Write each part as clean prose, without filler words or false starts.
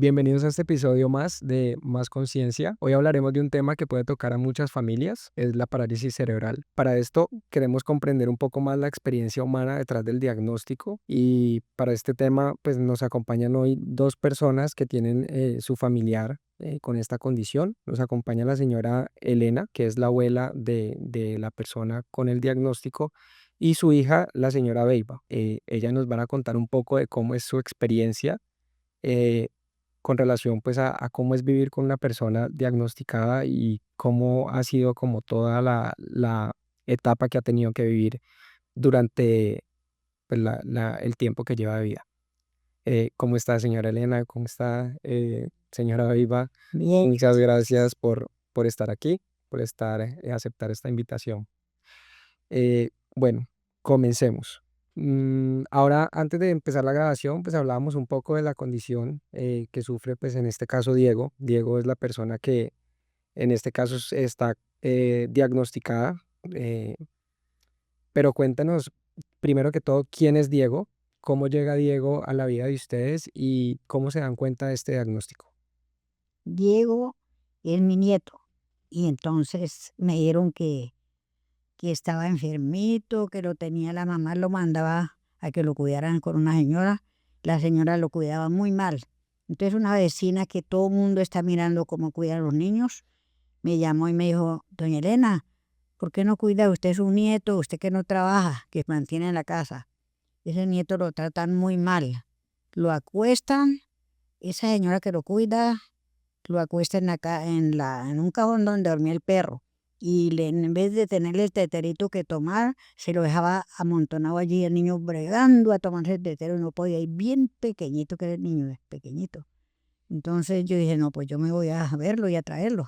Bienvenidos a este episodio más de Más Conciencia. Hoy hablaremos de un tema que puede tocar a muchas familias, es la parálisis cerebral. Para esto queremos comprender un poco más la experiencia humana detrás del diagnóstico y para este tema pues nos acompañan hoy dos personas que tienen su familiar con esta condición. Nos acompaña la señora Elena, que es la abuela de la persona con el diagnóstico, y su hija, la señora Beiba. Ellas nos van a contar un poco de cómo es su experiencia eh, con relación pues a cómo es vivir con una persona diagnosticada y cómo ha sido como toda la etapa que ha tenido que vivir durante pues, el tiempo que lleva de vida. ¿Cómo está, señora Elena? ¿Cómo está, señora Viva? Bien, Muchas gracias por estar aquí, por aceptar esta invitación. Bueno, comencemos. Ahora, antes de empezar la grabación, pues hablábamos un poco de la condición que sufre, pues en este caso Diego. Diego es la persona que en este caso está diagnosticada. eh, pero cuéntanos, primero que todo, quién es Diego, cómo llega Diego a la vida de ustedes y cómo se dan cuenta de este diagnóstico. Diego es mi nieto. Y entonces me dijeron que estaba enfermito, que lo tenía la mamá, lo mandaba a que lo cuidaran con una señora. La señora lo cuidaba muy mal. Entonces una vecina que todo el mundo está mirando cómo cuida a los niños, me llamó y me dijo, doña Elena, ¿por qué no cuida usted su nieto, usted que no trabaja, que mantiene en la casa? Ese nieto lo tratan muy mal. Lo acuestan, esa señora que lo cuida lo acuesta en un cajón donde dormía el perro. Y en vez de tenerle el teterito que tomar, se lo dejaba amontonado allí, el niño bregando a tomarse el tetero y no podía ir, bien pequeñito que era el niño, es pequeñito. Entonces yo dije, no, pues yo me voy a verlo y a traerlo.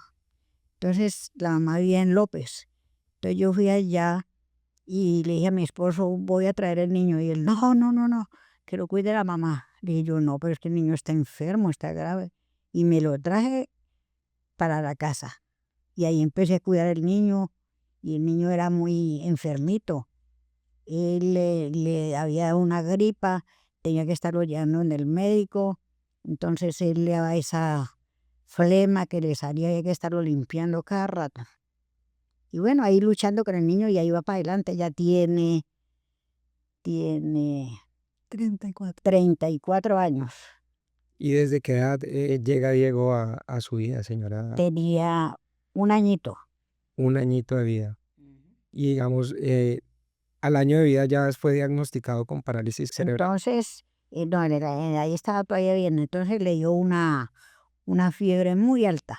Entonces la mamá vivía en López. Entonces yo fui allá y le dije a mi esposo, voy a traer el niño. Y él, no, no, no, no, que lo cuide la mamá. Le dije yo, no, pero es que el niño está enfermo, está grave. Y me lo traje para la casa. Y ahí empecé a cuidar al niño y el niño era muy enfermito. Él le había dado una gripa, tenía que estarlo llevando en el médico. Entonces él le daba esa flema que le salía, había que estarlo limpiando cada rato. Y bueno, ahí luchando con el niño y ahí va para adelante, ya tiene 34 años. ¿Y desde qué edad llega Diego a su vida, señora? Tenía un añito. Un añito de vida. Y digamos, al año de vida ya fue diagnosticado con parálisis cerebral. Entonces, no, ahí estaba todavía bien. Entonces le dio una fiebre muy alta.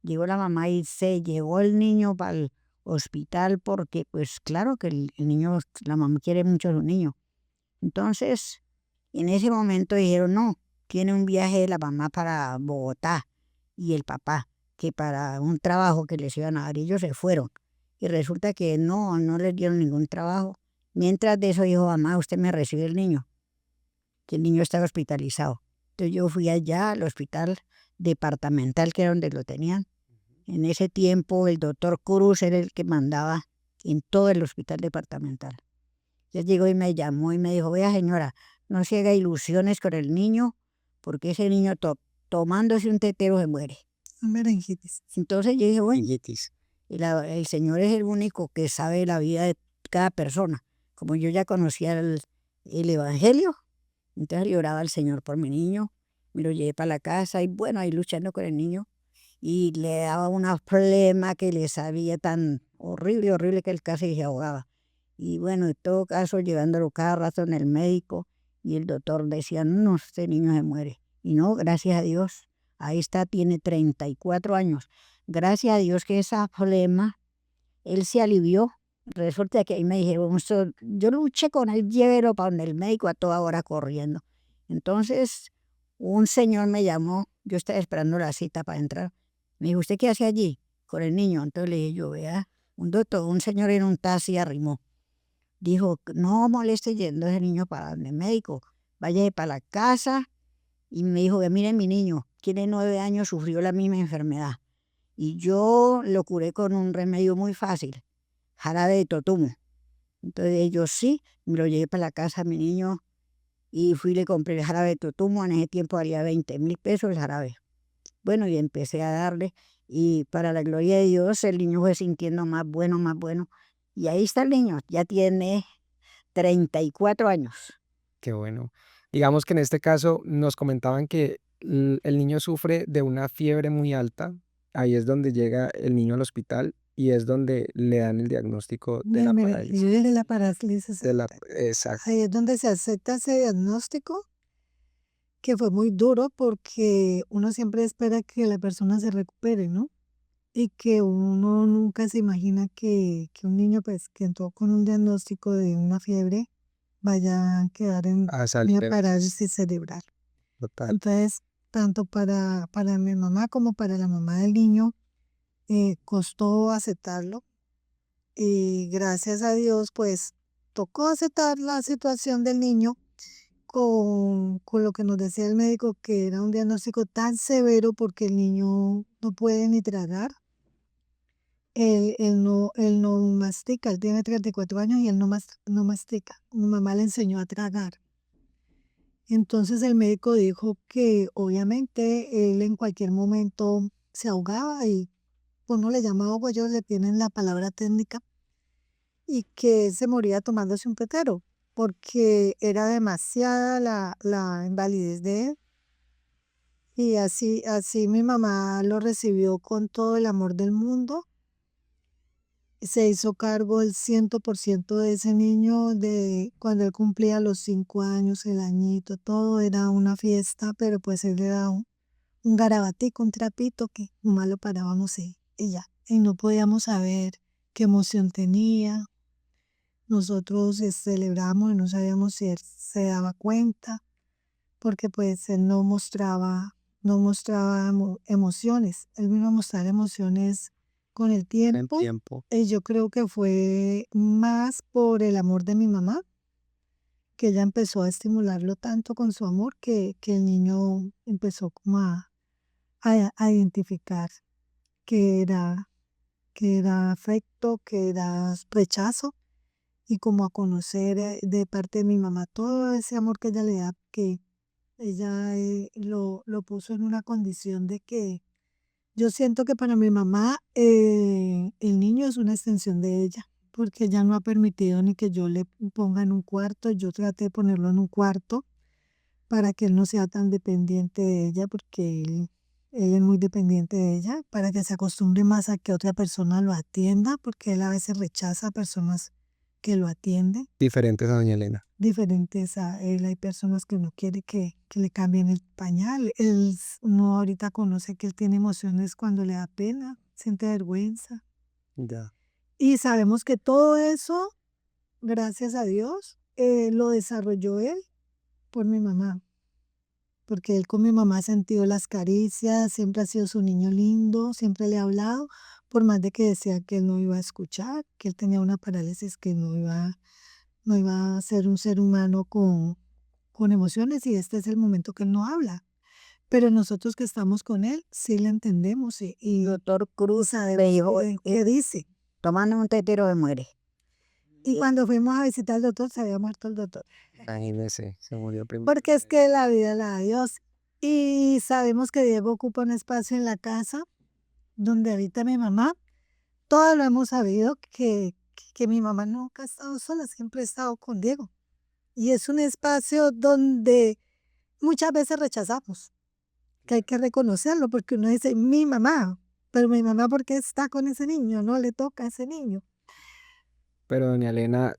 Llegó la mamá y se llevó el niño para el hospital porque, pues claro que el niño, la mamá quiere mucho a su niño. Entonces, en ese momento dijeron, no, tiene un viaje de la mamá para Bogotá y el papá, que para un trabajo que les iban a dar, ellos se fueron. Y resulta que no, no les dieron ningún trabajo. Mientras de eso dijo, mamá, usted me recibe el niño, que el niño estaba hospitalizado. Entonces yo fui allá al hospital departamental, que era donde lo tenían. En ese tiempo el doctor Cruz era el que mandaba en todo el hospital departamental. Entonces llegó y me llamó y me dijo, vea señora, no se haga ilusiones con el niño, porque ese niño tomándose un tetero se muere. Meningitis. Entonces yo dije, bueno, meningitis. Y el Señor es el único que sabe la vida de cada persona. Como yo ya conocía el Evangelio, entonces le oraba al Señor por mi niño, me lo llevé para la casa y bueno, ahí luchando con el niño. Y le daba una flema que le sabía tan horrible, horrible que él casi se ahogaba. Y bueno, en todo caso, llevándolo cada rato en el médico y el doctor decía, no, este niño se muere. Y no, gracias a Dios, ahí está, tiene 34 años. Gracias a Dios que esa flema, él se alivió. Resulta que ahí me dijeron, yo luché con él, llévelo para donde el médico a toda hora corriendo. Entonces, un señor me llamó, yo estaba esperando la cita para entrar. Me dijo, ¿usted qué hace allí con el niño? Entonces le dije yo, vea, un doctor, un señor en un taxi arrimó. Dijo, no moleste yendo ese niño para el médico, vaya para la casa. Y me dijo, mire mi niño, tiene 9 años, sufrió la misma enfermedad. Y yo lo curé con un remedio muy fácil, jarabe de totumo. Entonces yo sí, me lo llevé para la casa a mi niño y fui y le compré el jarabe de tutumo. En ese tiempo valía 20.000 pesos el jarabe. Bueno, y empecé a darle, y para la gloria de Dios, el niño fue sintiendo más bueno, más bueno. Y ahí está el niño, ya tiene 34 años. Qué bueno. Digamos que en este caso nos comentaban que el niño sufre de una fiebre muy alta. Ahí es donde llega el niño al hospital y es donde le dan el diagnóstico de la Mire, yo parálisis. de la parálisis, Exacto. ahí es donde se acepta ese diagnóstico, que fue muy duro porque uno siempre espera que la persona se recupere, ¿no? Y que uno nunca se imagina que un niño pues que entró con un diagnóstico de una fiebre vaya a quedar en A salir una de parálisis cerebral. total. Entonces, tanto para mi mamá como para la mamá del niño, costó aceptarlo, y gracias a Dios pues tocó aceptar la situación del niño con lo que nos decía el médico, que era un diagnóstico tan severo porque el niño no puede ni tragar. Él no mastica, él tiene 34 años y él no mastica. Mi mamá le enseñó a tragar. Entonces el médico dijo que obviamente él en cualquier momento se ahogaba, y pues no le llama ahogo, ellos le tienen la palabra técnica, y que se moría tomándose un tetero, porque era demasiada la invalidez de él. Y así mi mamá lo recibió con todo el amor del mundo. Se hizo cargo el 100% de ese niño, de cuando él cumplía los 5 años, el añito, todo era una fiesta, pero pues él era un garabatico, un trapito que nomás lo parábamos y ya. Y no podíamos saber qué emoción tenía. Nosotros celebramos y no sabíamos si él se daba cuenta, porque pues él no mostraba emociones. Él vino a mostrar emociones con el En tiempo. tiempo. Y yo creo que fue más por el amor de mi mamá, que ella empezó a estimularlo tanto con su amor, que el niño empezó como a identificar que era afecto, que era rechazo, y como a conocer de parte de mi mamá todo ese amor que ella le da, que ella lo puso en una condición de que yo siento que para mi mamá el niño es una extensión de ella, porque ella no ha permitido ni que yo le ponga en un cuarto. Yo traté de ponerlo en un cuarto para que él no sea tan dependiente de ella, porque él es muy dependiente de ella, para que se acostumbre más a que otra persona lo atienda, porque él a veces rechaza a personas que lo atienden. Diferentes a doña Elena. Diferentes a él, hay personas que no quiere que le cambien el pañal. Uno ahorita conoce que él tiene emociones cuando le da pena, siente vergüenza. Ya. Y sabemos que todo eso, gracias a Dios, lo desarrolló él por mi mamá, porque él con mi mamá ha sentido las caricias, siempre ha sido su niño lindo, siempre le ha hablado, por más de que decía que él no iba a escuchar, que él tenía una parálisis, que no iba a ser un ser humano con emociones, y este es el momento que él no habla. Pero nosotros que estamos con él, sí le entendemos, y Doctor Cruz sabemos me dijo, qué dice. tomando un tetero se muere. Y cuando fuimos a visitar al doctor, se había muerto el doctor. Imagínese, se murió primero. Porque es que la vida la da Dios. Y sabemos que Diego ocupa un espacio en la casa donde habita mi mamá. Todos lo hemos sabido, que mi mamá nunca ha estado sola, siempre ha estado con Diego. Y es un espacio donde muchas veces rechazamos, que hay que reconocerlo, porque uno dice, mi mamá, pero mi mamá, ¿por qué está con ese niño? No le toca a ese niño. Pero doña Elena,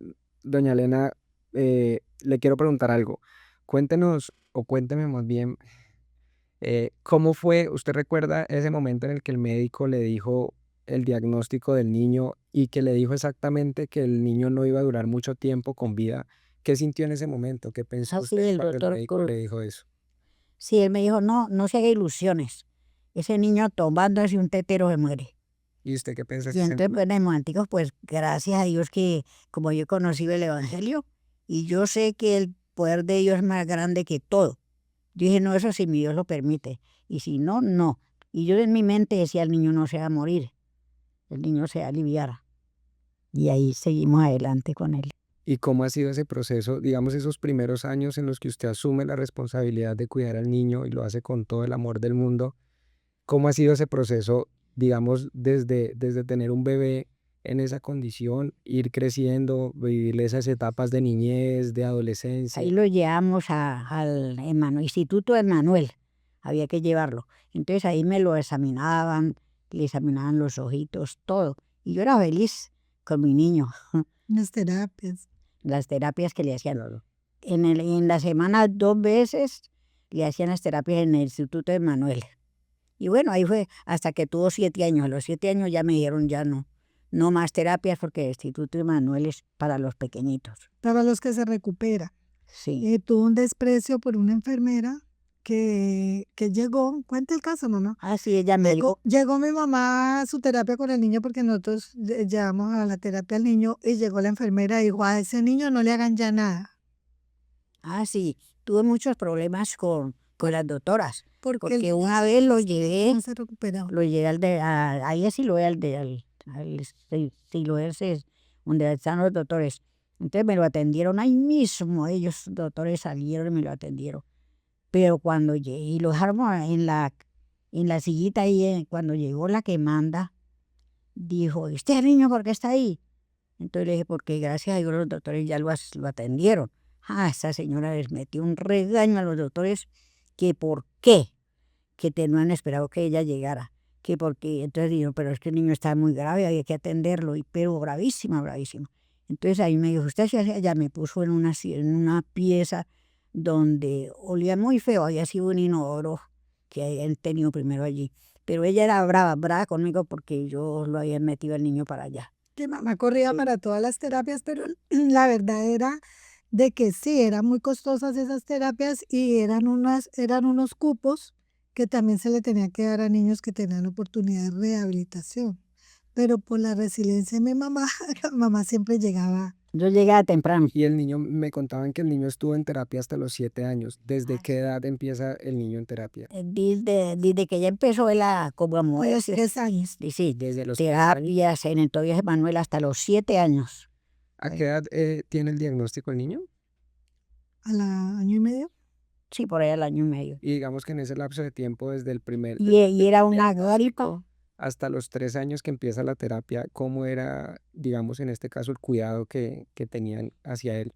le quiero preguntar algo. Cuéntenos, o cuénteme más bien, ¿cómo fue? ¿Usted recuerda ese momento en el que el médico le dijo el diagnóstico del niño y que le dijo exactamente que el niño no iba a durar mucho tiempo con vida? ¿Qué sintió en ese momento? ¿Qué pensó Así usted el cuando el doctor médico Cruz. le dijo eso? Sí, él me dijo, no, no se haga ilusiones. Ese niño tomándose un tetero se muere. ¿Y usted qué piensa? Y entonces, pues, en el momentico, pues, gracias a Dios que como yo he conocido el Evangelio, y yo sé que el poder de Dios es más grande que todo. Yo dije, no, eso si mi Dios lo permite. Y si no, no. Y yo en mi mente decía, el niño no se va a morir, el niño se va a aliviar. Y ahí seguimos adelante con él. ¿Y cómo ha sido ese proceso, digamos, esos primeros años en los que usted asume la responsabilidad de cuidar al niño y lo hace con todo el amor del mundo? ¿Cómo ha sido ese proceso, digamos, desde tener un bebé en esa condición, ir creciendo, vivir esas etapas de niñez, de Ahí adolescencia? lo llevamos al Instituto Emanuel, había que llevarlo. Entonces ahí me lo examinaban, le examinaban los ojitos, todo. Y yo era feliz con mi niño, Las terapias. las terapias que le hacían. Claro. En la semana 2 veces le hacían las terapias en el Instituto Emanuel. Y bueno, ahí fue hasta que tuvo 7 años. A los 7 años ya me dijeron ya no, no más terapias porque el Instituto Emanuel es para los pequeñitos. Para los que se recuperan. Sí. Tuvo un desprecio por una enfermera que llegó, cuenta el caso, mamá. Ah, sí, ella me dijo, Llegó mi mamá a su terapia con el niño porque nosotros llevamos a la terapia al niño y llegó la enfermera y dijo, a ese niño no le hagan ya nada. ah, sí, tuve muchos problemas con las doctoras, Porque porque una vez lo llevé, no se recuperó. ahí sí lo llevé sí, lo ese, donde están los doctores. Entonces me lo atendieron ahí mismo, ellos doctores salieron y me lo atendieron. Pero cuando llegué, y lo dejaron en la sillita ahí, cuando llegó la que manda, dijo, ¿este niño por qué está ahí? Entonces le dije, porque gracias a Dios los doctores ya lo atendieron. Ah, esa señora les metió un regaño a los doctores que por qué, no han esperado que ella llegara, que porque, entonces dijo, pero es que el niño está muy grave, había que atenderlo, pero bravísima, bravísima. Entonces ahí me dijo, usted se hace allá, me puso en una pieza donde olía muy feo, había sido un inodoro que él tenido primero allí. Pero ella era brava, brava conmigo porque yo lo había metido al niño para allá. Que mamá corría para todas las terapias, pero la verdad era de que sí, eran muy costosas esas terapias y eran unos cupos que también se le tenía que dar a niños que tenían oportunidad de rehabilitación. Pero por la resiliencia de mi mamá, la mamá siempre llegaba. Yo llegaba temprano. Y el niño, me contaban que el niño estuvo en terapia hasta los 7 años. ¿Desde qué edad empieza el niño en terapia? Desde que ya empezó él como a A los moverse, 3 años. sí, desde los terapias en el Tobias Emanuel hasta los 7 años. ¿A qué edad tiene el diagnóstico el niño? ¿Al año y medio? Sí, por ahí al año y medio. Y digamos que en ese lapso de tiempo, desde el primer, Y era una gripa. hasta los 3 años que empieza la terapia, ¿cómo era, digamos, en este caso, el cuidado que tenían hacia él?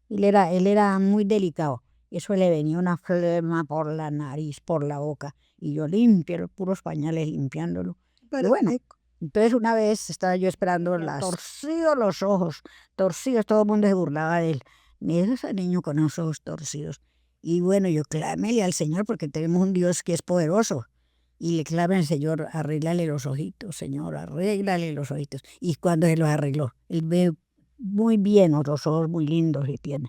Él era muy delicado. Eso le venía una flema por la nariz, por la boca. Y yo limpio, los puros pañales limpiándolo. Y Pero bueno, entonces una vez estaba yo esperando torcidos los ojos, torcidos, todo el mundo se burlaba de él. Mira ese niño con los ojos torcidos. Y bueno, yo clámele al Señor porque tenemos un Dios que es poderoso. Y le clame al Señor, arréglale los ojitos, Señor, arréglale los ojitos. Y cuando se los arregló, él ve muy bien, los ojos muy lindos y tiene.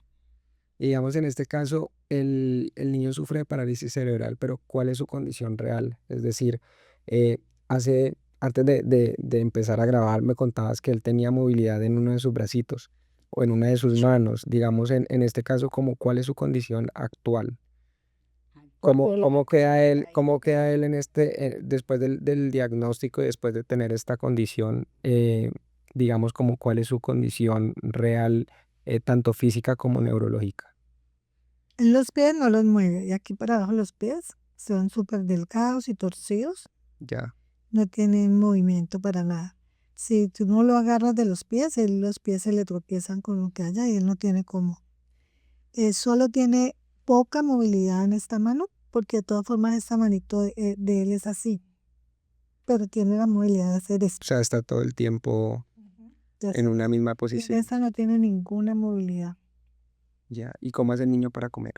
Y digamos, en este caso, el niño sufre de parálisis cerebral, pero ¿cuál es su condición real? Es decir, eh, antes de empezar a grabar, me contabas que él tenía movilidad en uno de sus bracitos o en una de sus manos. Digamos, en este caso, ¿cuál es su condición actual? ¿Cómo queda él en después del diagnóstico y después de tener esta condición? Digamos, como cuál es su condición real, tanto física como neurológica. en los pies no los mueve. Y aquí para abajo los pies son súper delgados y torcidos. Ya. No tienen movimiento para nada. Si tú no lo agarras de los pies, los pies se le tropiezan con lo que haya y él no tiene cómo. Solo tiene poca movilidad en esta mano, porque de todas formas esta manito de él es así, pero tiene la movilidad de hacer O esto. sea, está todo el tiempo en una misma Y posición. esta no tiene ninguna movilidad. Ya. ¿Y cómo hace el niño para comer?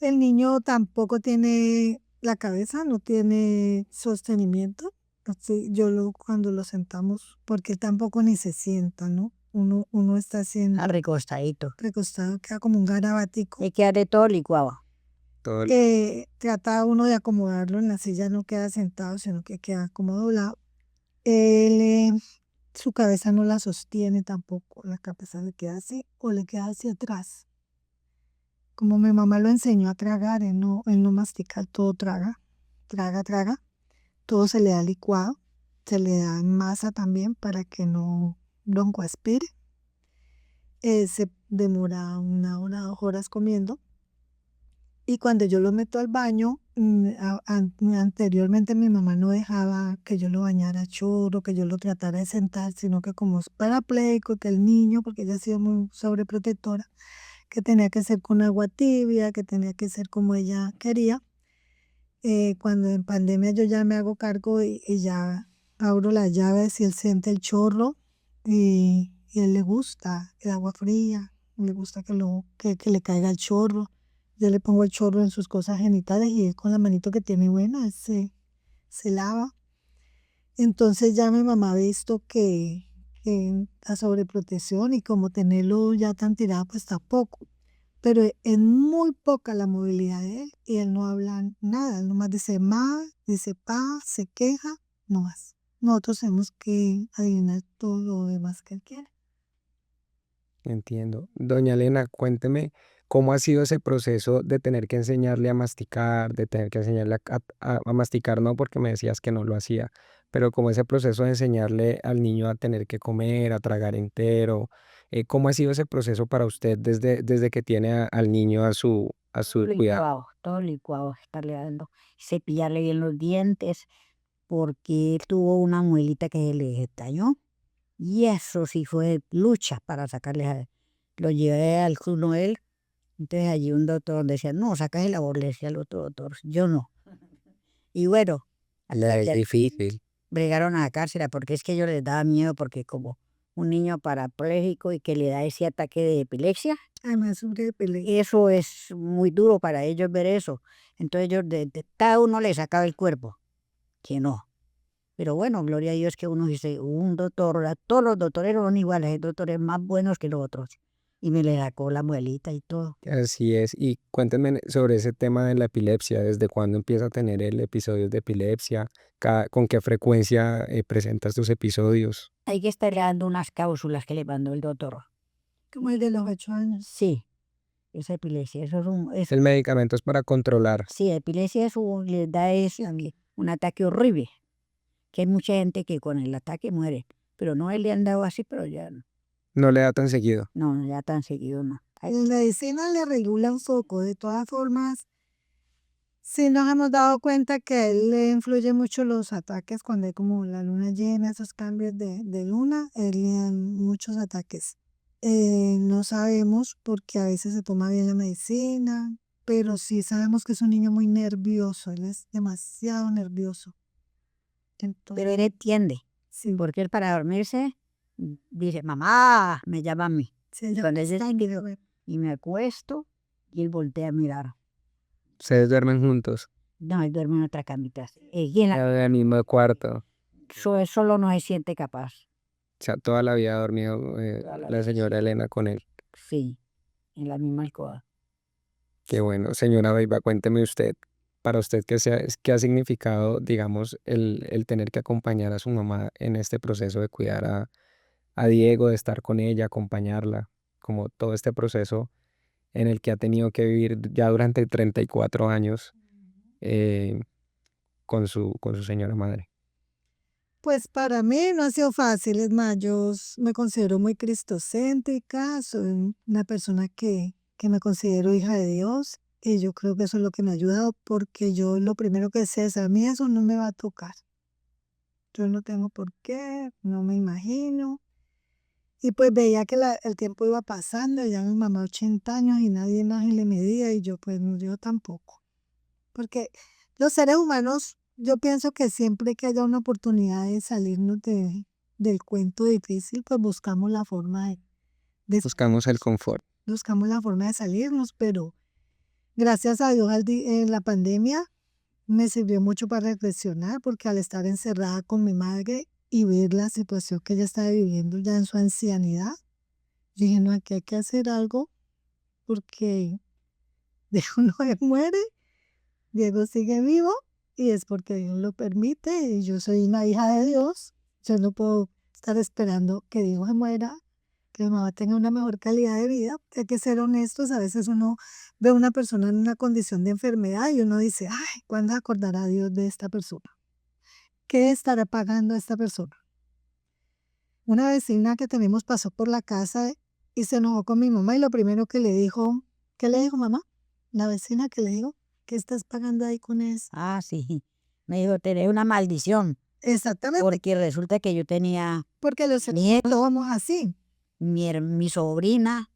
El niño tampoco tiene la cabeza, no tiene sostenimiento. Así, cuando lo sentamos, porque él tampoco ni se sienta, ¿no? Uno está haciendo Recostadito. recostado, queda como un garabatico. Hay que darle todo licuado. Todo el- Trata uno de acomodarlo en la silla, no queda sentado, sino que queda como doblado. Él, su cabeza no la sostiene tampoco, la cabeza le queda así o le queda hacia atrás. Como mi mamá lo enseñó a tragar, él no mastica, todo traga, traga, todo se le da licuado, se le da en masa también para que no aspire. se demora 1 hora, 2 horas comiendo. Y cuando yo lo meto al baño, anteriormente mi mamá no dejaba que yo lo bañara a chorro, que yo lo tratara de sentar, sino que como es parapléjico, que el niño, porque ella ha sido muy sobreprotectora, que tenía que ser con agua tibia, que tenía que ser como ella quería. Cuando en pandemia yo ya me hago cargo y ya abro las llaves y él siente el chorro y a él le gusta el agua fría, le gusta que le caiga el chorro. Yo le pongo el chorro en sus cosas genitales y él con la manito que tiene buena, él se lava. Entonces ya mi mamá ha visto que la sobreprotección y como tenerlo ya tan tirado, pues tampoco. Pero es muy poca la movilidad de él y él no habla nada, él nomás dice ma, dice pa, se queja, no más. Nosotros tenemos que adivinar todo lo demás que él quiere. Entiendo. Doña Elena, cuénteme cómo ha sido ese proceso de tener que enseñarle a masticar, de tener que enseñarle a masticar, no porque me decías que no lo hacía, pero como ese proceso de enseñarle al niño a tener que comer, a tragar entero. ¿Cómo ha sido ese proceso para usted desde que tiene al niño a su cuidado? Todo licuado, estarle dando, cepillarle bien los dientes, porque él tuvo una muelita que se le estalló, y eso sí fue lucha para sacarle, lo llevé al Club Noel, entonces allí un doctor decía, no, sácase la voz, le decía al otro doctor, yo no. Y bueno, hasta Es que difícil. bregaron a sacársela, porque es que yo les daba miedo, porque como un niño parapléjico y que le da ese ataque de epilepsia, Además, sobre pelea. eso es muy duro para ellos ver eso. Entonces ellos cada uno le sacaba el cuerpo, que no. Pero bueno, gloria a Dios que uno dice, un doctor, ahora todos los doctores son iguales, hay doctores más buenos que los otros. Y me le sacó la muelita y todo. Así es. Y cuéntenme sobre ese tema de la epilepsia, ¿desde cuándo empieza a tener el episodio de epilepsia? ¿Con qué frecuencia presenta estos episodios? Hay que estar dando unas cápsulas que le mandó el doctor. Como el de los 8 años. Sí, esa epilepsia, eso es El medicamento es para controlar. sí, epilepsia les da un ataque horrible, que hay mucha gente que con el ataque muere, pero no él le han dado así, pero ya no, No le da tan seguido. no, ya tan seguido no. En medicina le regula un poco, de todas formas, sí nos hemos dado cuenta que a él le influye mucho los ataques cuando hay como la luna llena, esos cambios de luna, él le dan muchos ataques. No sabemos porque a veces se toma bien la medicina, pero sí sabemos que es un niño muy nervioso, él es demasiado nervioso. Pero Entonces, él entiende, sí, porque él para dormirse dice, mamá, me llama a mí. sí, ella Cuando él está en video. y me acuesto y él voltea a mirar. Ustedes duermen juntos. No, él duerme en otra camita. Y En el mismo cuarto. él solo no se siente capaz. O sea, toda la vida ha dormido Toda la la vida, señora Elena con él. sí, en la misma alcoba. Qué bueno. Señora Beiba, cuénteme usted, para usted, ¿qué ha significado, digamos, el tener que acompañar a su mamá en este proceso de cuidar a Diego, de estar con ella, acompañarla, como todo este proceso en el que ha tenido que vivir ya durante 34 años eh, con su señora madre? Pues para mí no ha sido fácil, es más, me considero muy cristocéntrica, soy una persona que me considero hija de Dios y yo creo que eso es lo que me ha ayudado porque yo lo primero que sé es, a mí eso no me va a tocar, yo no tengo por qué, no me imagino. Y pues veía que el tiempo iba pasando, ya mi mamá 80 años y nadie más le medía y yo pues no, yo tampoco. Porque los seres humanos, yo pienso que siempre que haya una oportunidad de salirnos del cuento difícil, pues buscamos la forma Buscamos el confort. buscamos la forma de salirnos, pero gracias a Dios en la pandemia me sirvió mucho para reflexionar, porque al estar encerrada con mi madre y ver la situación que ella estaba viviendo ya en su ancianidad, yo dije, no, aquí hay que hacer algo, porque Diego no se muere, Diego sigue vivo y es porque Dios lo permite y yo soy una hija de Dios. Yo no puedo estar esperando que Diego se muera, que mi mamá tenga una mejor calidad de vida. Hay que ser honestos, a veces uno ve a una persona en una condición de enfermedad y uno dice, ay, ¿cuándo acordará Dios de esta persona? ¿Qué estará pagando esta persona? Una vecina que tenemos pasó por la casa y se enojó con mi mamá y lo primero que le dijo, ¿qué le dijo mamá? La vecina que le dijo, ¿qué estás pagando ahí con eso? Ah, sí. Me dijo, tenés una maldición, Exactamente, porque resulta que yo tenía porque los seres nieto, humanos somos así. mi sobrina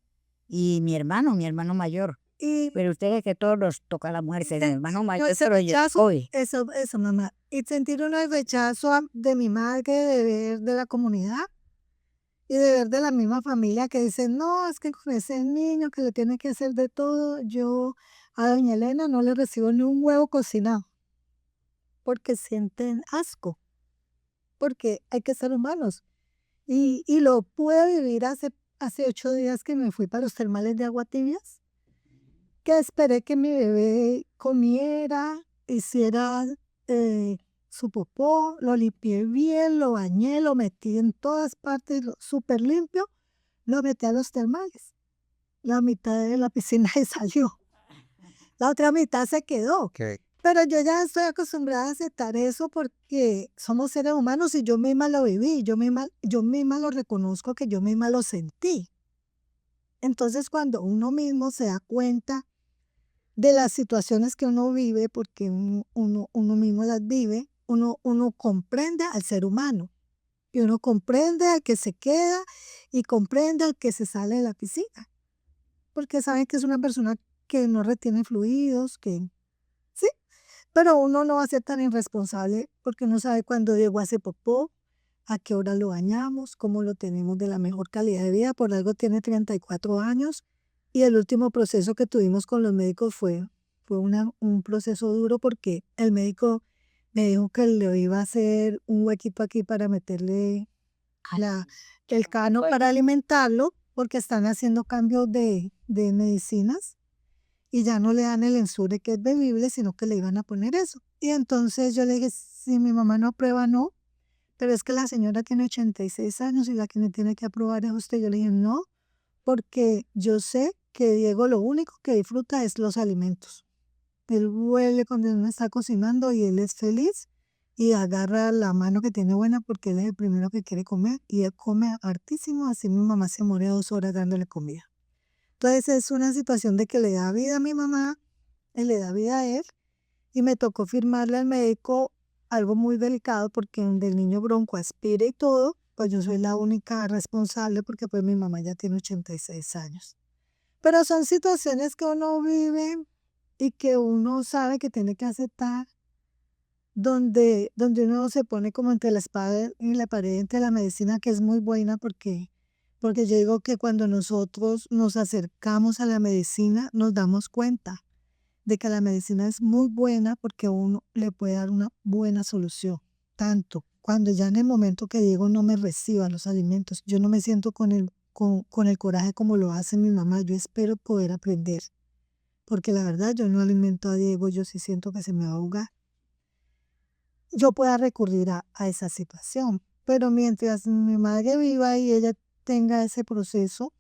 y mi hermano mayor. Y Pero ustedes que todos los toca la muerte, mi hermano yo mayor, ese pero yo rechazo, hoy. eso mamá, y sentir uno el rechazo de mi madre, de ver de la comunidad y de ver de la misma familia que dice, no, es que con ese niño que le tiene que hacer de todo, yo a doña Elena no le recibo ni un huevo cocinado, porque sienten asco, porque hay que ser humanos. Y lo pude vivir hace 8 días que me fui para los termales de agua tibias, que esperé que mi bebé comiera, hiciera su popó, lo limpié bien, lo bañé, lo metí en todas partes, súper limpio, lo metí a los termales. La mitad de la piscina se salió, la otra mitad se quedó. Ok. Pero yo ya estoy acostumbrada a aceptar eso porque somos seres humanos y yo misma lo viví, yo misma lo reconozco que yo misma lo sentí. Entonces cuando uno mismo se da cuenta de las situaciones que uno vive, porque uno mismo las vive, uno comprende al ser humano y uno comprende al que se queda y comprende al que se sale de la piscina, porque sabe que es una persona que no retiene fluidos, que sí, pero uno no va a ser tan irresponsable porque uno sabe cuándo Diego hace popó, a qué hora lo bañamos, cómo lo tenemos de la mejor calidad de vida. Por algo tiene 34 años y el último proceso que tuvimos con los médicos fue un proceso duro porque el médico me dijo que le iba a hacer un huequito aquí para meterle la, el cano para alimentarlo porque están haciendo cambios de medicinas y ya no le dan el Ensure que es bebible, sino que le iban a poner eso. Y entonces yo le dije, si mi mamá no aprueba, no, pero es que la señora tiene 86 años y la que me tiene que aprobar es usted. Yo le dije, no, porque yo sé que Diego lo único que disfruta es los alimentos. Él huele cuando uno está cocinando y él es feliz y agarra la mano que tiene buena porque él es el primero que quiere comer y él come hartísimo, así mi mamá se muere 2 horas dándole comida. Entonces es una situación de que le da vida a mi mamá, él le da vida a él y me tocó firmarle al médico algo muy delicado porque donde el niño broncoaspira y todo, pues yo soy la única responsable porque pues mi mamá ya tiene 86 años. Pero son situaciones que uno vive y que uno sabe que tiene que aceptar, donde uno se pone como entre la espada y la pared, entre la medicina que es muy buena porque yo digo que cuando nosotros nos acercamos a la medicina nos damos cuenta de que la medicina es muy buena porque uno le puede dar una buena solución. Tanto cuando ya en el momento que Diego no me reciba los alimentos, yo no me siento con el coraje como lo hace mi mamá. Yo espero poder aprender, porque la verdad yo no alimento a Diego, yo sí siento que se me va a ahogar. Yo pueda recurrir a esa situación, pero mientras mi madre viva y ella tenga ese proceso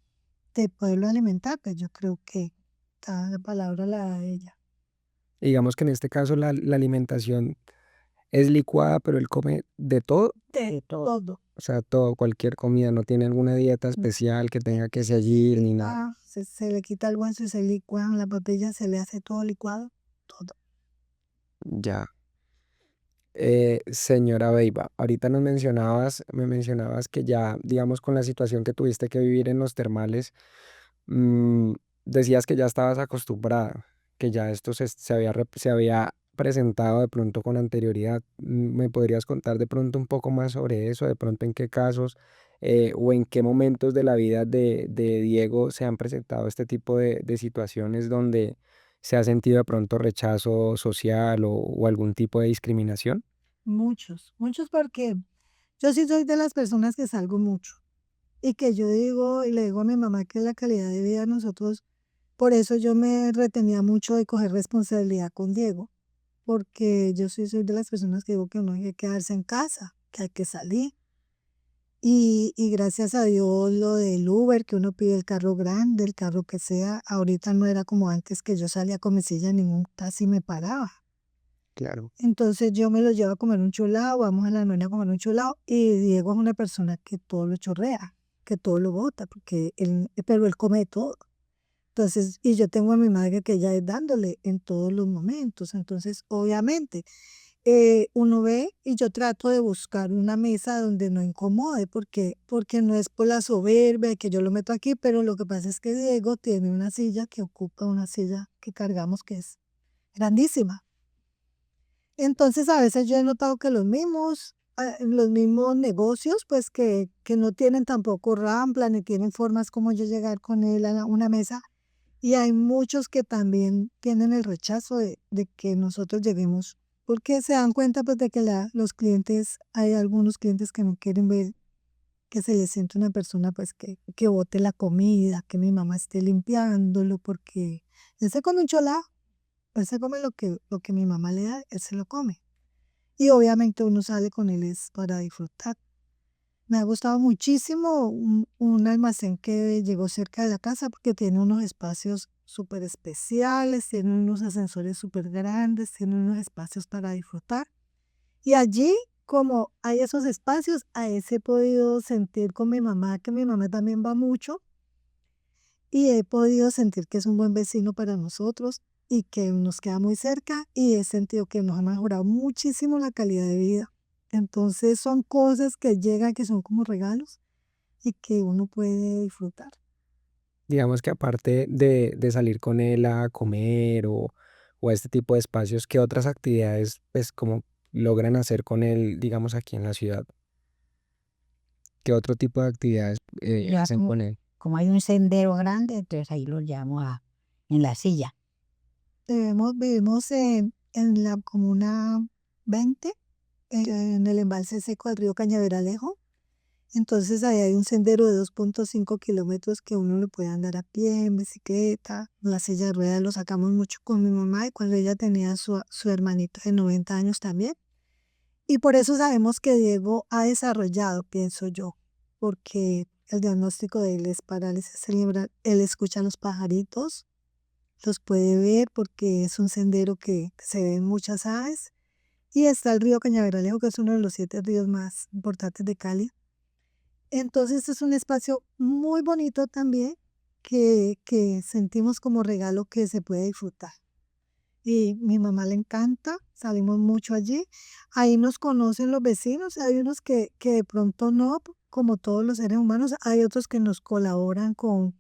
de poderlo alimentar, pues yo creo que cada palabra la da ella. Digamos que en este caso la alimentación es licuada, pero él come de todo, De todo. todo. o sea, todo, cualquier comida, no tiene alguna dieta especial que tenga que seguir ni nada. Se le quita el hueso y se licúa la papilla, se le hace todo licuado, todo. Ya. Señora Beiba, ahorita me mencionabas que ya, digamos, con la situación que tuviste que vivir en los termales, mm, decías que ya estabas acostumbrada, que ya esto se había presentado de pronto con anterioridad. ¿Me podrías contar de pronto un poco más sobre eso? De pronto en qué casos o en qué momentos de la vida de Diego se han presentado este tipo de situaciones donde se ha sentido de pronto rechazo social o algún tipo de discriminación? Muchos, muchos porque yo sí soy de las personas que salgo mucho y que yo digo y le digo a mi mamá que la calidad de vida de nosotros, por eso yo me retenía mucho de coger responsabilidad con Diego, porque yo sí soy de las personas que digo que no hay que quedarse en casa, que hay que salir. Y gracias a Dios lo del Uber, que uno pide el carro grande, el carro que sea, ahorita no era como antes que yo salía con mi silla, ningún taxi me paraba. Claro. Entonces yo me lo llevo a comer un chulado, vamos a la noche a comer un chulado y Diego es una persona que todo lo chorrea, porque todo lo bota, pero él come todo. Entonces, y yo tengo a mi madre que ella es dándole en todos los momentos. Entonces, obviamente, uno ve y yo trato de buscar una mesa donde no incomode, porque no es por la soberbia de que yo lo meto aquí, pero lo que pasa es que Diego tiene una silla que ocupa una silla que cargamos que es grandísima. Entonces, a veces yo he notado que los mismos negocios, pues que no tienen tampoco rampla, ni tienen formas como yo llegar con él a una mesa. Y hay muchos que también tienen el rechazo de que nosotros lleguemos, porque se dan cuenta pues de que los clientes, hay algunos clientes que no quieren ver que se les siente una persona pues que bote la comida, que mi mamá esté limpiándolo, porque él se come un cholado, él se come lo que mi mamá le da, él se lo come. Y obviamente uno sale con él es para disfrutar. Me ha gustado muchísimo un almacén que llegó cerca de la casa porque tiene unos espacios súper especiales, tiene unos ascensores súper grandes, tiene unos espacios para disfrutar. Y allí, como hay esos espacios, a ese he podido sentir con mi mamá, que mi mamá también va mucho, y he podido sentir que es un buen vecino para nosotros y que nos queda muy cerca y he sentido que nos ha mejorado muchísimo la calidad de vida. Entonces son cosas que llegan que son como regalos y que uno puede disfrutar. Digamos que aparte de salir con él a comer o a este tipo de espacios, ¿qué otras actividades, pues, como logran hacer con él, digamos, aquí en la ciudad? ¿Qué otro tipo de actividades, Ya hacen con él? como hay un sendero grande, entonces ahí lo llamo en la silla. Vivimos en la comuna 20, en el embalse seco del río Cañaveralejo. Entonces ahí hay un sendero de 2,5 kilómetros que uno lo puede andar a pie, en bicicleta. La silla de ruedas lo sacamos mucho con mi mamá y cuando ella tenía su hermanito de 90 años también. Y por eso sabemos que Diego ha desarrollado, pienso yo, porque el diagnóstico de él es parálisis cerebral. Él escucha los pajaritos, los puede ver porque es un sendero que se ven muchas aves. Y está el río Cañaveralejo, que es uno de los 7 ríos más importantes de Cali. Entonces es un espacio muy bonito también que sentimos como regalo que se puede disfrutar. Y mi mamá le encanta, salimos mucho allí. Ahí nos conocen los vecinos, hay unos que de pronto no, como todos los seres humanos, hay otros que nos colaboran con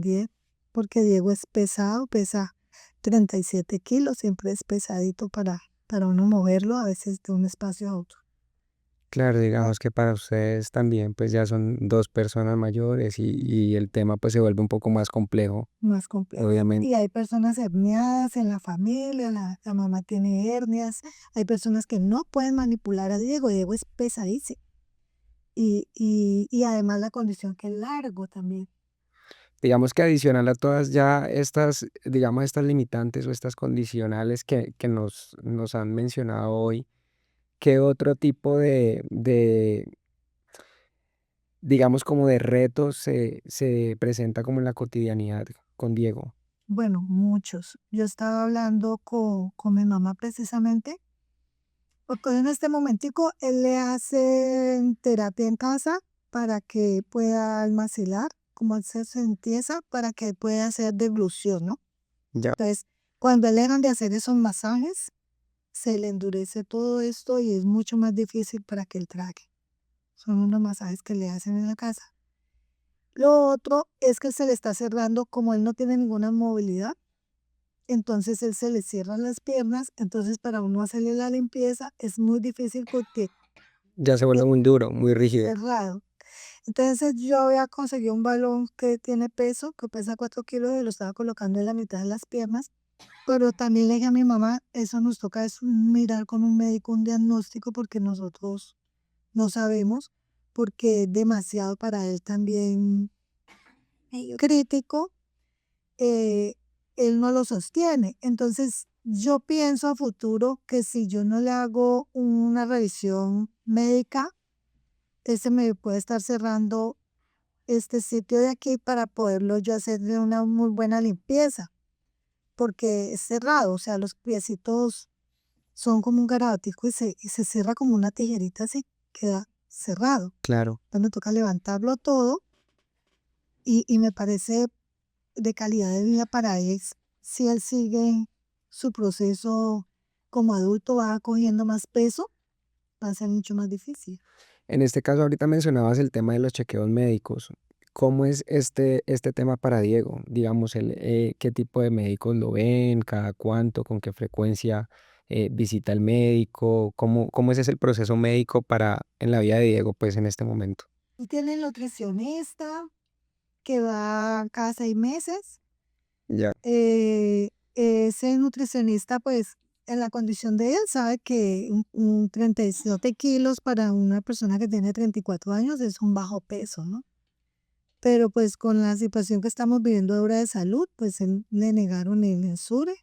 Diego, porque Diego es pesado, pesa 37 kilos, siempre es pesadito para uno moverlo a veces de un espacio a otro. Claro, digamos que para ustedes también, pues, ya son 2 personas mayores y el tema, pues, se vuelve un poco más complejo, Más complejo. obviamente. Y hay personas herniadas en la familia, la mamá tiene hernias, hay personas que no pueden manipular a Diego, Diego es pesadísimo. Y además la condición que es largo también. Digamos que adicional a todas ya estas, digamos, estas limitantes o estas condicionales que nos han mencionado hoy, ¿qué otro tipo digamos, como de retos se presenta como en la cotidianidad con Diego? Bueno, muchos. Yo estaba hablando con mi mamá precisamente, porque en este momentico él le hace terapia en casa para que pueda almacenar, como hacerse limpieza, para que pueda hacer deglución, ¿no? Ya. Entonces, cuando él dejan de hacer esos masajes, se le endurece todo esto y es mucho más difícil para que él trague. Son unos masajes que le hacen en la casa. Lo otro es que se le está cerrando, como él no tiene ninguna movilidad, entonces él se le cierran las piernas, entonces para uno hacerle la limpieza es muy difícil porque Ya se es vuelve muy duro, muy rígido. cerrado. Entonces yo había conseguido un balón que tiene peso, que pesa 4 kilos y lo estaba colocando en la mitad de las piernas, pero también le dije a mi mamá, eso nos toca es mirar con un médico un diagnóstico porque nosotros no sabemos, porque es demasiado para él también crítico, eh, él no lo sostiene. Entonces, yo pienso a futuro que si yo no le hago una revisión médica, ese me puede estar cerrando este sitio de aquí para poderlo yo hacerle una muy buena limpieza, porque es cerrado, o sea, los piecitos son como un garabatico y se cierra como una tijerita así, queda cerrado. Claro. Entonces me toca levantarlo todo y me parece de calidad de vida para él. Si él sigue su proceso como adulto, va cogiendo más peso, va a ser mucho más difícil. En este caso, ahorita mencionabas el tema de los chequeos médicos. ¿Cómo es este tema para Diego? Digamos, ¿qué tipo de médicos lo ven? ¿Cada cuánto? ¿Con qué frecuencia visita el médico? ¿Cómo es ese el proceso médico para en la vida de Diego, pues en este momento? Y tiene el nutricionista que va cada 6 meses. Ya. Ese nutricionista, pues, en la condición de él, sabe que un 37 kilos para una persona que tiene 34 años es un bajo peso, ¿no? Pero pues con la situación que estamos viviendo ahora de salud, pues él le negaron el Ensure.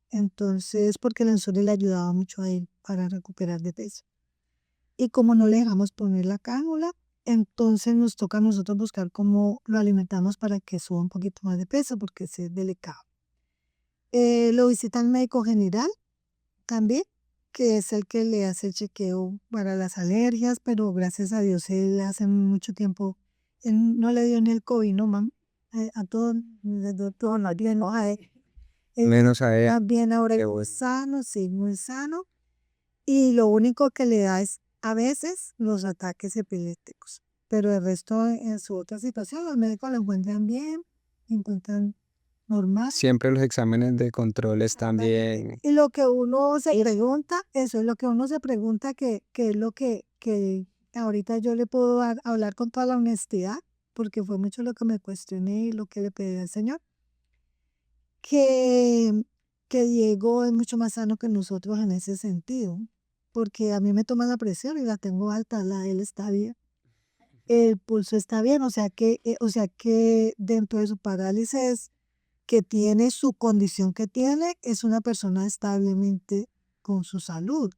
Entonces, porque el Ensure le ayudaba mucho a él para recuperar de peso. Y como no le dejamos poner la cánula, entonces nos toca a nosotros buscar cómo lo alimentamos para que suba un poquito más de peso, porque ese es delicado. Lo visita el médico general también, que es el que le hace el chequeo para las alergias, pero gracias a Dios él hace mucho tiempo, él no le dio ni el COVID, ¿no, mam? A todos, todos nos dio, ¿no? A él Menos a ella. más bien ahora Qué es muy bueno. sano, sí, muy sano, y lo único que le da es a veces los ataques epilépticos, pero el resto en su otra situación, los médicos lo encuentran bien, lo encuentran normal. Siempre los exámenes de control están Exactamente. bien. Y lo que uno se pregunta, eso es lo que uno se pregunta, que es lo que ahorita yo le puedo hablar con toda la honestidad, porque fue mucho lo que me cuestioné y lo que le pedí al Señor, que, que Diego es mucho más sano que nosotros en ese sentido, porque a mí me toma la presión y la tengo alta, la de él está bien, el pulso está bien, o sea que dentro de su parálisis que tiene su condición que tiene, es una persona establemente con su salud.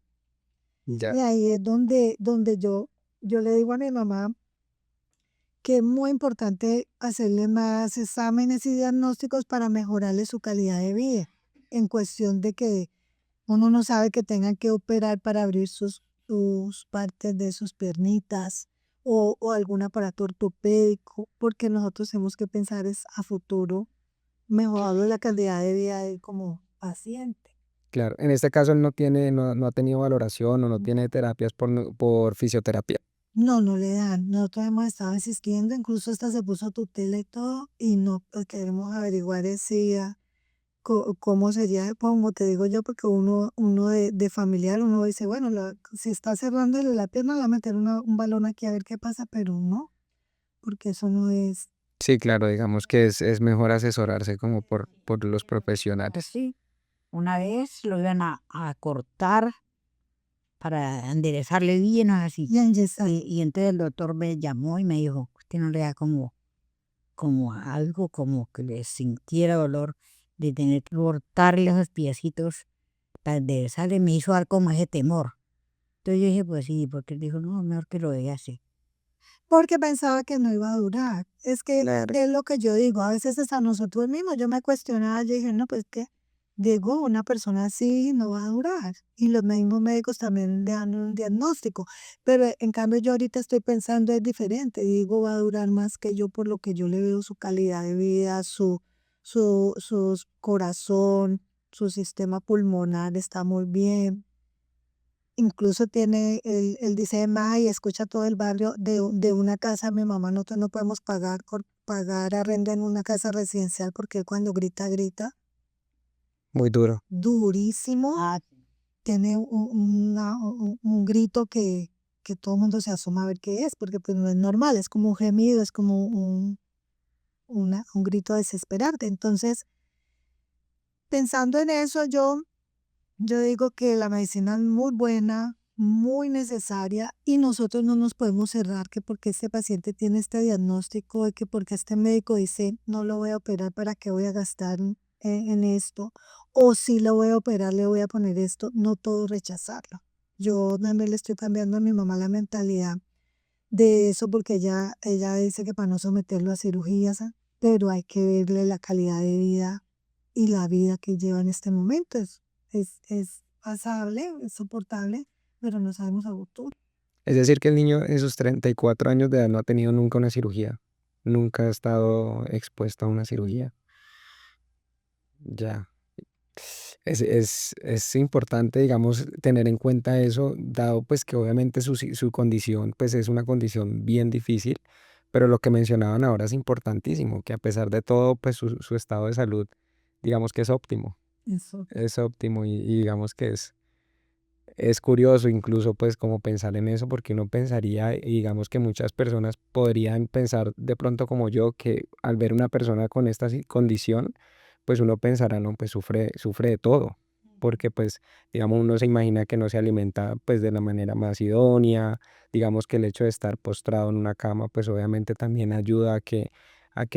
Ya. Y ahí es donde yo le digo a mi mamá que es muy importante hacerle más exámenes y diagnósticos para mejorarle su calidad de vida, en cuestión de que uno no sabe que tengan que operar para abrir sus partes de sus piernitas o algún aparato ortopédico, porque nosotros tenemos que pensar es a futuro mejorarle la calidad de vida de él como paciente. Claro, en este caso él no ha tenido valoración o no tiene terapias por fisioterapia. No, no le dan. Nosotros hemos estado insistiendo, incluso hasta se puso tutela y todo, y no pues, queremos averiguar si, cómo sería, como te digo yo, porque uno de familiar, uno dice, bueno, si está cerrándole la pierna, le va a meter un balón aquí a ver qué pasa, pero no, porque eso no es. Sí, claro, digamos que es mejor asesorarse como por los Pues profesionales. sí, una vez lo iban a cortar para enderezarle bien así. Y enyesar. Y entonces el doctor me llamó y me dijo, usted no le da como algo, como que le sintiera dolor de tener que cortarle esos piecitos para enderezarle, me hizo dar como ese temor. Entonces yo dije, pues sí, porque él dijo, no, mejor que lo deje así. Porque pensaba que no iba a durar. Es que Claro. es lo que yo digo, a veces hasta nosotros mismos, yo me cuestionaba, yo dije, no, pues que digo, una persona así no va a durar. Y los mismos médicos también le dan un diagnóstico. Pero en cambio yo ahorita estoy pensando es diferente, digo, va a durar más que yo por lo que yo le veo su calidad de vida, su corazón, su sistema pulmonar está muy bien. Incluso tiene, él dice, ma, y escucha todo el barrio de una casa, mi mamá, nosotros no podemos pagar arriendo en una casa residencial porque él cuando grita, grita Muy duro. durísimo, Ah, tiene un grito que todo el mundo se asoma a ver qué es, porque pues no es normal, es como un gemido, es como un grito desesperante. Entonces, pensando en eso, yo digo que la medicina es muy buena, muy necesaria y nosotros no nos podemos cerrar que porque este paciente tiene este diagnóstico y que porque este médico dice no lo voy a operar, ¿para qué voy a gastar en esto? O si lo voy a operar, le voy a poner esto, no todo rechazarlo. Yo también le estoy cambiando a mi mamá la mentalidad de eso porque ella dice que para no someterlo a cirugías, pero hay que verle la calidad de vida y la vida que lleva en este momento. Es pasable, es soportable, pero no sabemos a futuro. Es decir, que el niño en sus 34 años de edad no ha tenido nunca una cirugía. nunca ha estado expuesto a una cirugía. Ya. Es importante, digamos, tener en cuenta eso, dado pues que obviamente su condición pues es una condición bien difícil, pero lo que mencionaban ahora es importantísimo, que a pesar de todo pues su estado de salud, digamos que Eso. es óptimo y digamos que es curioso incluso pues como pensar en eso, porque uno pensaría, y digamos que muchas personas podrían pensar de pronto como yo, que al ver una persona con esta condición, pues uno pensará, no, pues sufre de todo, porque pues digamos uno se imagina que no se alimenta pues de la manera más idónea, digamos que el hecho de estar postrado en una cama pues obviamente también ayuda a que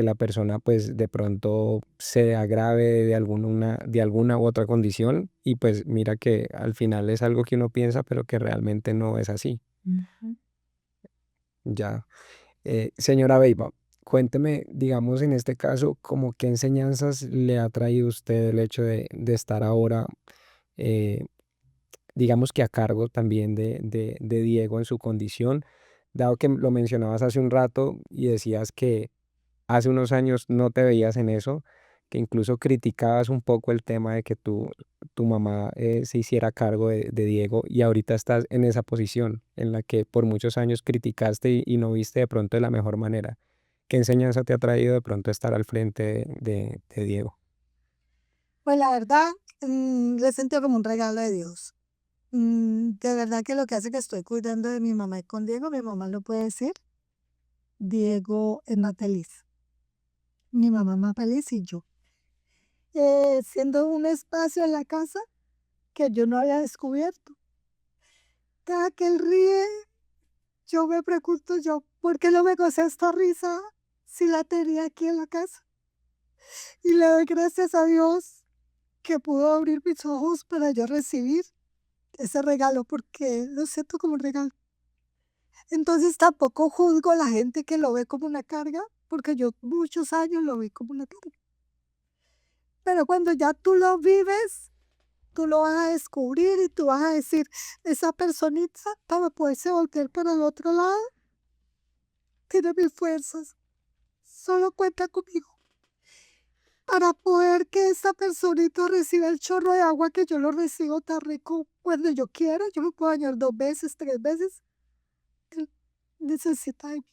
la persona pues de pronto se agrave de alguna u otra condición y pues mira que al final es algo que uno piensa pero que realmente no es así. Ujú. Ya. Señora Beiba, cuénteme, digamos en este caso, como qué enseñanzas le ha traído usted el hecho de estar ahora, eh, digamos que a cargo también de Diego en su condición, dado que lo mencionabas hace un rato y decías que hace unos años no te veías en eso, que incluso criticabas un poco el tema de que tu mamá se hiciera cargo de Diego y ahorita estás en esa posición en la que por muchos años criticaste y no viste de pronto de la mejor manera. ¿Qué enseñanza te ha traído de pronto estar al frente de Diego? Pues la verdad, lo he sentido como un regalo de Dios. De verdad que lo que hace que estoy cuidando de mi mamá y con Diego, mi mamá lo puede decir, Diego es más feliz. Mi mamá es más feliz y yo. Siendo un espacio en la casa que yo no había descubierto. Cada que él ríe, yo me pregunto yo, ¿por qué no me gocé esta risa si la tenía aquí en la casa? Y le doy gracias a Dios que pudo abrir mis ojos para yo recibir ese regalo, porque lo siento como un regalo. Entonces tampoco juzgo a la gente que lo ve como una carga, porque yo muchos años lo vi como una carga. Pero cuando ya tú lo vives, tú lo vas a descubrir y tú vas a decir, esa personita para poderse voltear para el otro lado, tiene mis fuerzas, solo cuenta conmigo. Para poder que esa personita reciba el chorro de agua que yo lo recibo tan rico cuando yo quiera, yo me puedo bañar 2 veces, 3 veces, él necesita de mí.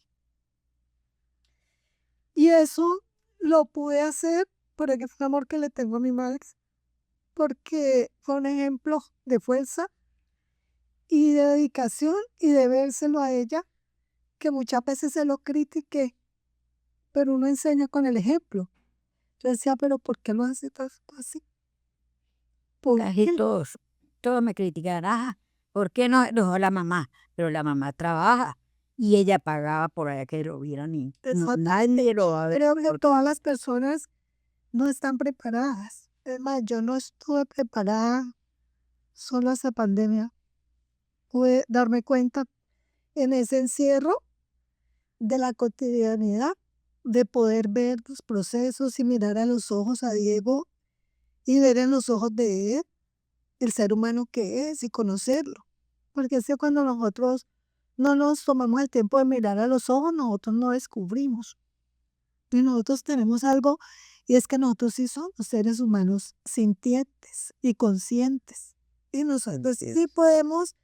Y eso lo pude hacer por el gran amor que le tengo a mi madre, porque fue un ejemplo de fuerza y de dedicación y de vérselo a ella, que muchas veces se lo critiqué, pero uno enseña con el ejemplo. Yo decía, pero ¿por qué lo hace tanto así? ¿Por Casi qué? todos me critican, ¿por qué no dejó la mamá? Pero la mamá trabaja y ella pagaba por allá que lo vieran y nadie lo va a ver. Creo que todas las personas no están preparadas. Es más, yo no estuve preparada solo a esa pandemia. Pude darme cuenta en ese encierro de la cotidianidad, de poder ver los procesos y mirar a los ojos a Diego y ver en los ojos de él el ser humano que es y conocerlo. Porque es que cuando nosotros no nos tomamos el tiempo de mirar a los ojos, nosotros no descubrimos. Y nosotros tenemos algo, y es que nosotros sí somos seres humanos sintientes y conscientes. Y nosotros sí podemos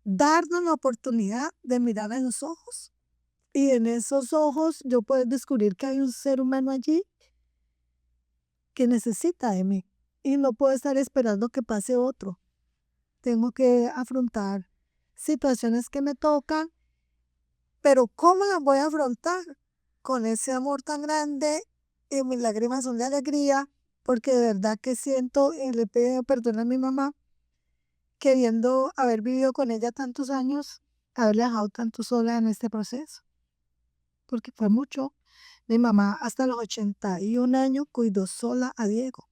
darnos la oportunidad de mirar a los ojos. Y en esos ojos yo puedo descubrir que hay un ser humano allí que necesita de mí. Y no puedo estar esperando que pase otro. Tengo que afrontar situaciones que me tocan, pero ¿cómo las voy a afrontar? Con ese amor tan grande y mis lágrimas son de alegría, porque de verdad que siento y le pido perdón a mi mamá, queriendo haber vivido con ella tantos años, haberla dejado tanto sola en este proceso, porque fue mucho. Mi mamá hasta los 81 años cuidó sola a Diego,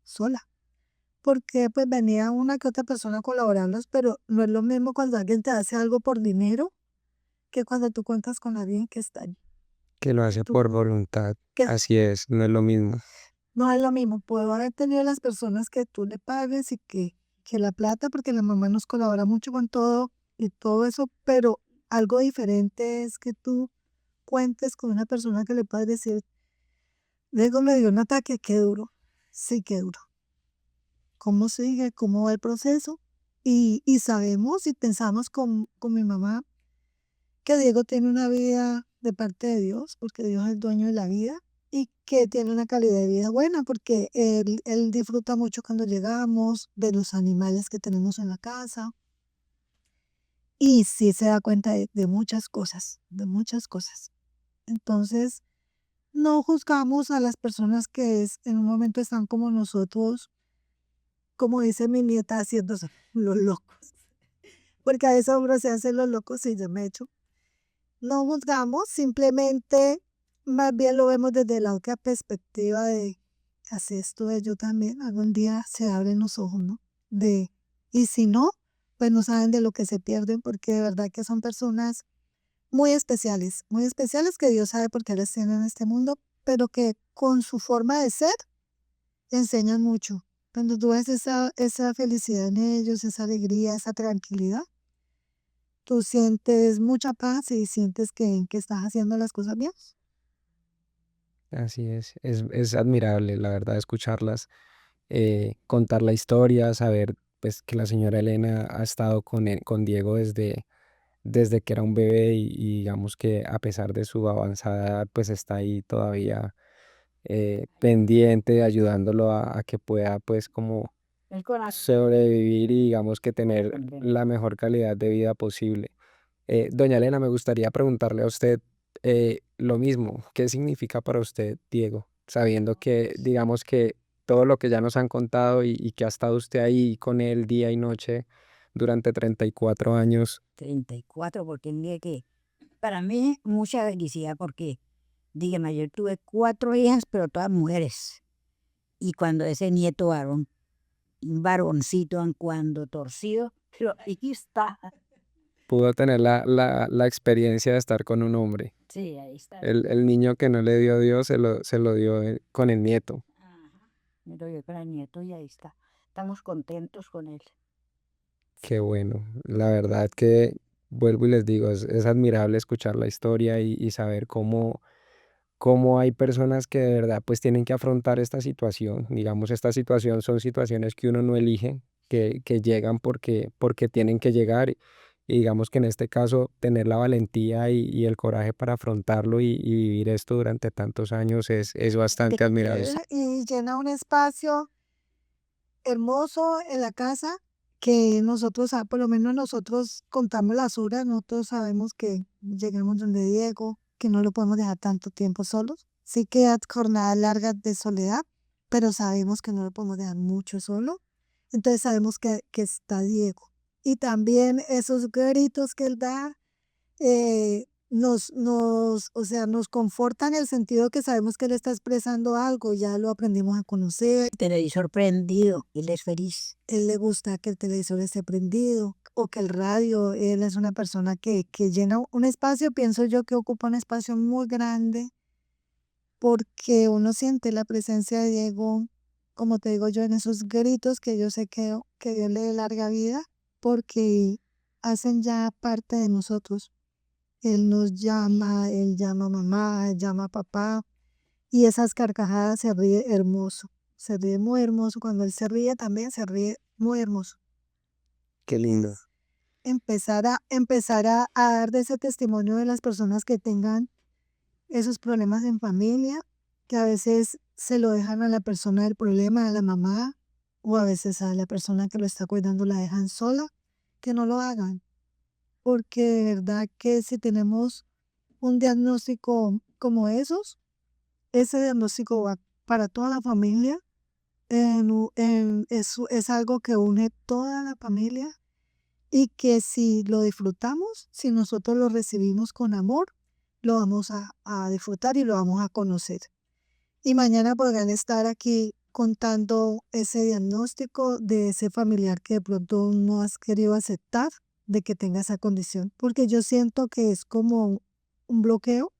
sola. Porque pues venía una que otra persona colaborando, pero no es lo mismo cuando alguien te hace algo por dinero que cuando tú cuentas con alguien que está allí. Que lo Que hace tú, por voluntad. que Así es, no es lo mismo. no es lo mismo. Puedo haber tenido las personas que tú le pagues y que la plata, porque la mamá nos colabora mucho con todo y todo eso, pero algo diferente es que tú cuentes con una persona que le pueda decir, luego me dio un ataque, qué duro, sí, qué duro. ¿Cómo sigue? ¿Cómo va el proceso? Y sabemos y pensamos con mi mamá que Diego tiene una vida de parte de Dios, porque Dios es el dueño de la vida, y que tiene una calidad de vida buena, porque él disfruta mucho cuando llegamos, de los animales que tenemos en la casa, y sí se da cuenta de muchas cosas, de muchas cosas. Entonces, no juzgamos a las personas que en un momento están como nosotros, como dice mi nieta, haciéndose los locos, porque a veces uno se hace los locos y yo me echo. No juzgamos, simplemente más bien lo vemos desde la otra perspectiva de, así estuve yo también, algún día se abren los ojos, ¿no? Y si no, pues no saben de lo que se pierden, porque de verdad que son personas muy especiales que Dios sabe por qué les tiene en este mundo, pero que con su forma de ser enseñan mucho. Cuando tú ves esa felicidad en ellos, esa alegría, esa tranquilidad, tú sientes mucha paz y sientes que estás haciendo las cosas bien. Así es admirable, la verdad, escucharlas, contar la historia, saber pues que la señora Elena ha estado con Diego desde que era un bebé y digamos que a pesar de su avanzada edad, pues está ahí todavía pendiente, ayudándolo a que pueda pues como El corazón. sobrevivir y digamos que tener la mejor calidad de vida posible. Doña Elena, me gustaría preguntarle a usted lo mismo. ¿Qué significa para usted, Diego? Sabiendo que, digamos que todo lo que ya nos han contado y que ha estado usted ahí con él día y noche durante 34 años. 34, porque mire que para mí mucha felicidad, porque, dígame, yo tuve 4 hijas, pero todas mujeres. Y cuando ese nieto varón, un varoncito, en cuando torcido, pero aquí está. Pudo tener la experiencia de estar con un hombre. Sí, ahí está. El niño que no le dio Dios se lo dio con el nieto. Ajá. Me lo dio para el nieto y ahí está. Estamos contentos con él. Qué bueno. La verdad que vuelvo y les digo, es admirable escuchar la historia y saber cómo hay personas que de verdad pues tienen que afrontar esta situación. Digamos, esta situación son situaciones que uno no elige, que llegan porque tienen que llegar. Y digamos que en este caso, tener la valentía y el coraje para afrontarlo y vivir esto durante tantos años es bastante admirable. Y llena un espacio hermoso en la casa que nosotros, por lo menos nosotros contamos las horas, nosotros sabemos que llegamos donde Diego, que no lo podemos dejar tanto tiempo solos. Sí que hay jornadas largas de soledad, pero sabemos que no lo podemos dejar mucho solo. Entonces sabemos que está Diego. Y también esos gritos que él da o sea, nos conforta en el sentido que sabemos que él está expresando algo, ya lo aprendimos a conocer. Televisor prendido, él es feliz. Él le gusta que el televisor esté prendido o que el radio, él es una persona que llena un espacio, pienso yo que ocupa un espacio muy grande porque uno siente la presencia de Diego, como te digo yo, en esos gritos que yo sé que Dios le dé larga vida porque hacen ya parte de nosotros. Él nos llama, él llama a mamá, él llama a papá y esas carcajadas se ríe hermoso, se ríe muy hermoso. Cuando él se ríe también se ríe muy hermoso. Qué lindo. Empezar a dar de ese testimonio de las personas que tengan esos problemas en familia, que a veces se lo dejan a la persona del problema, a la mamá, o a veces a la persona que lo está cuidando la dejan sola, que no lo hagan, porque de verdad que si tenemos un diagnóstico como esos, ese diagnóstico va para toda la familia, es algo que une toda la familia y que si lo disfrutamos, si nosotros lo recibimos con amor, lo vamos a disfrutar y lo vamos a conocer. Y mañana podrán estar aquí contando ese diagnóstico de ese familiar que de pronto no has querido aceptar de que tenga esa condición, porque yo siento que es como un bloqueo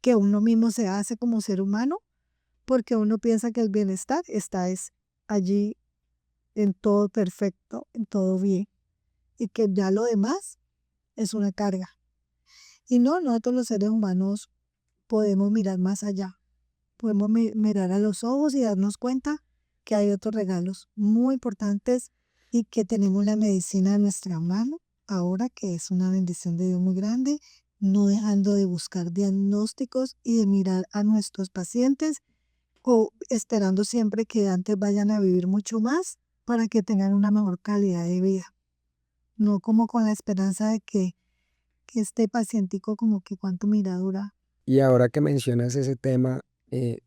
que uno mismo se hace como ser humano, porque uno piensa que el bienestar está es allí en todo perfecto, en todo bien, y que ya lo demás es una carga. Y no, nosotros los seres humanos podemos mirar más allá, podemos mirar a los ojos y darnos cuenta que hay otros regalos muy importantes y que tenemos la medicina en nuestra mano, ahora que es una bendición de Dios muy grande, no dejando de buscar diagnósticos y de mirar a nuestros pacientes o esperando siempre que antes vayan a vivir mucho más para que tengan una mejor calidad de vida. No como con la esperanza de que este pacientico como que cuánto mira dura. Y ahora que mencionas ese tema,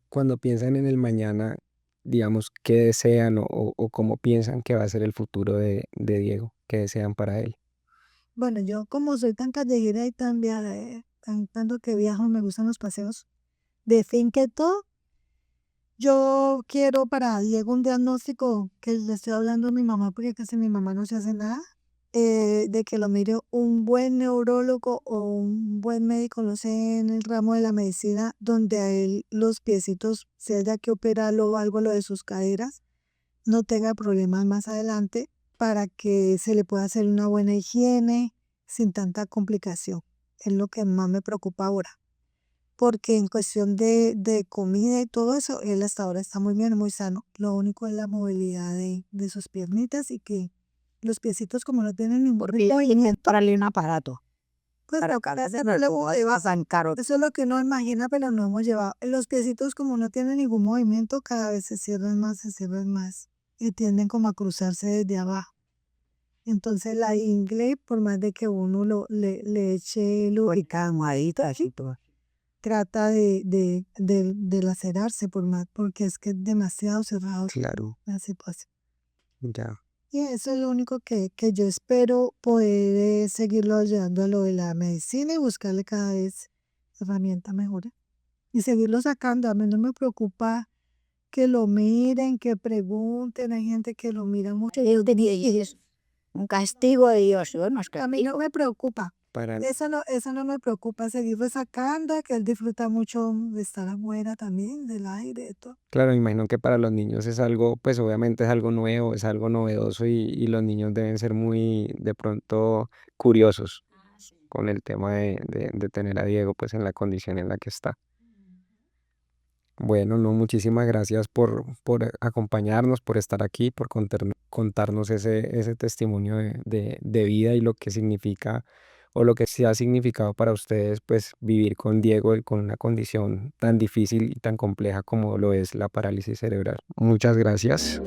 cuando piensan en el mañana, digamos, ¿qué desean o cómo piensan que va a ser el futuro de Diego? ¿Qué desean para él? Bueno, yo como soy tan callejera y tan tanto que viajo, me gustan los paseos de finca y todo. Yo quiero para Diego un diagnóstico que le estoy hablando a mi mamá, porque casi mi mamá no se hace nada, de que lo mire un buen neurólogo o un buen médico, no sé, en el ramo de la medicina, donde a él los piecitos, si haya que operarlo o algo, lo de sus caderas, no tenga problemas más adelante para que se le pueda hacer una buena higiene sin tanta complicación. Es lo que más me preocupa ahora. Porque en cuestión de comida y todo eso, él hasta ahora está muy bien, muy sano. Lo único es la movilidad de sus piernitas y que los piecitos como no tienen ningún movimiento, Para un aparato. pues Para toca hacer hacerle llevar. tan caro. Eso es lo que uno imagina, pero no hemos llevado. Los piecitos como no tienen ningún movimiento, cada vez se cierran más y tienden como a cruzarse desde abajo. Entonces la ingle, por más de que uno le eche Almohadita, así todo. trata de lacerarse por más, porque es que es demasiado cerrado Claro, la situación. ya. Y eso es lo único que yo espero poder seguirlo ayudando a lo de la medicina y buscarle cada vez herramientas mejores. Y seguirlo sacando. A mí no me preocupa que lo miren, que pregunten. Hay gente que lo mira mucho. Yo tenía y es un castigo de Dios. Bueno, es que A mí no me preocupa. Para, Eso no me preocupa. Seguirlo sacando, que él disfruta mucho de estar afuera también, del aire, de todo. claro, me imagino que para los niños es algo, pues obviamente es algo nuevo, es algo novedoso y los niños deben ser muy, de pronto, curiosos con el tema de tener a Diego, pues en la condición en la que está. Bueno, no, muchísimas gracias por acompañarnos, por estar aquí, por contarnos ese testimonio de vida y lo que significa o lo que sí ha significado para ustedes, pues vivir con Diego y con una condición tan difícil y tan compleja como lo es la parálisis cerebral. Muchas gracias.